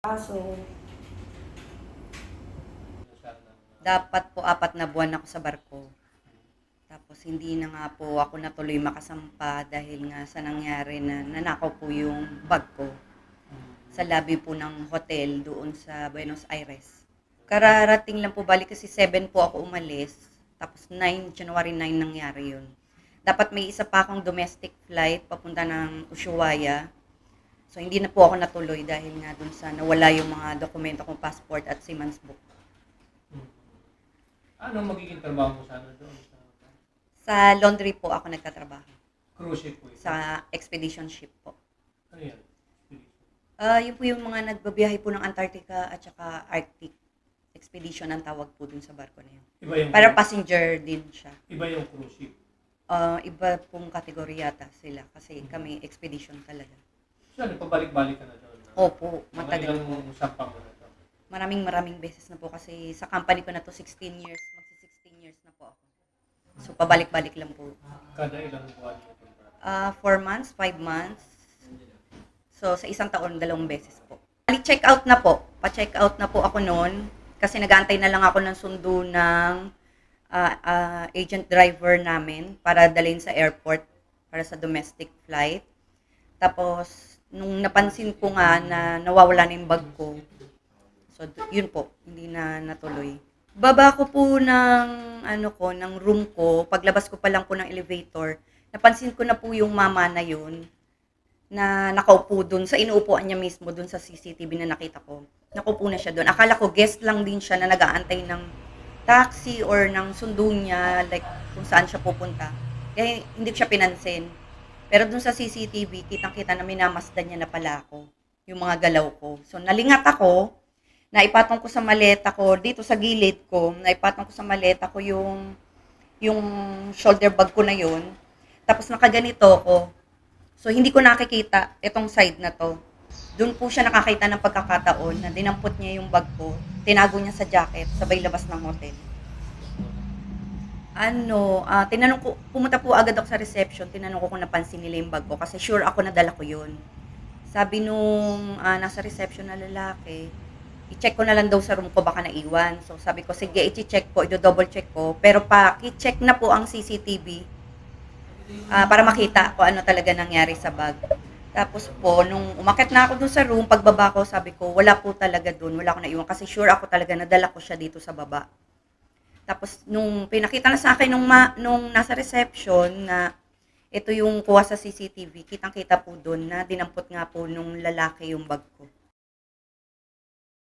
Kaso, dapat po 4 na buwan ako sa barko. Tapos hindi na nga po ako natuloy makasampa dahil nga sa nangyari na nanakaw po yung bag ko sa lobby po ng hotel doon sa Buenos Aires. Kararating lang po, balik kasi 7 po ako umalis. Tapos January 9 nangyari yun. Dapat may isa pa akong domestic flight papunta ng Ushuaia. So hindi na po ako natuloy dahil nga dun sa nawala yung mga dokumento kong passport at seaman's book. Ano magiging trabaho mo sana doon? Sa laundry po ako nagtatrabaho. Cruise ship po ito? Sa expedition ship po. Ano yan? Yun po yung mga nagbabiyahe po ng Antarctica at saka Arctic. Expedition ang tawag po dun sa barko na yun. Iba yung Para passenger din siya. Iba yung cruise ship? Iba pong kategorya yata sila kasi kami expedition talaga. So ano, pabalik-balik ka na doon? Opo, Mga matagal po. ilang sampang mo na to? Maraming beses na po kasi sa company ko na to 16 years, magsi 16 years na po ako. So pabalik-balik lang po. Kada ilang buwan mo ito? 4 months, 5 months. So sa isang taon, 2 beses po. Check out na po. Pa-check out na po ako noon kasi nag-aantay na lang ako ng sundo ng agent driver namin para dalhin sa airport para sa domestic flight. Tapos nung napansin ko nga na nawawala na yung bag ko, so yun po, hindi na natuloy. Baba ko po ng ng room ko, paglabas ko pa lang po ng elevator, napansin ko na po yung mama na yun na nakaupo dun sa inuupuan niya mismo dun sa CCTV na nakita ko. Nakaupo na siya dun. Akala ko guest lang din siya na nag-aantay ng taxi or ng sundo niya, like kung saan siya pupunta. Kaya hindi ko siya pinansin. Pero dun sa CCTV, kitang-kita na minamasdan niya na pala ako, yung mga galaw ko. So nalingat ako, naipatong ko sa maleta ko, dito sa gilid ko, naipatong ko sa maleta ko yung shoulder bag ko na yun. Tapos nakaganito ko. So hindi ko nakikita itong side na to. Doon po siya nakakita ng pagkakataon na dinampot niya yung bag ko, tinago niya sa jacket, sabay labas ng hotel. Tinanong ko, pumunta po agad ako sa reception, tinanong ko kung napansin nila yung bag ko kasi sure ako na dala ko yun. Sabi nung nasa reception na lalaki, i-check ko na lang daw sa room ko, baka naiwan. So sabi ko, sige, i-check ko, i-double check ko, pero i-check na po ang CCTV para makita kung ano talaga nangyari sa bag. Tapos po, nung umakyat na ako dun sa room, pagbaba ko, sabi ko, wala po talaga dun, wala ko naiwan kasi sure ako talaga nadala ko siya dito sa baba. Tapos nung pinakita na sa akin nung nasa reception na ito yung kuha sa CCTV, kitang-kita po doon na dinampot nga po nung lalaki yung bag ko.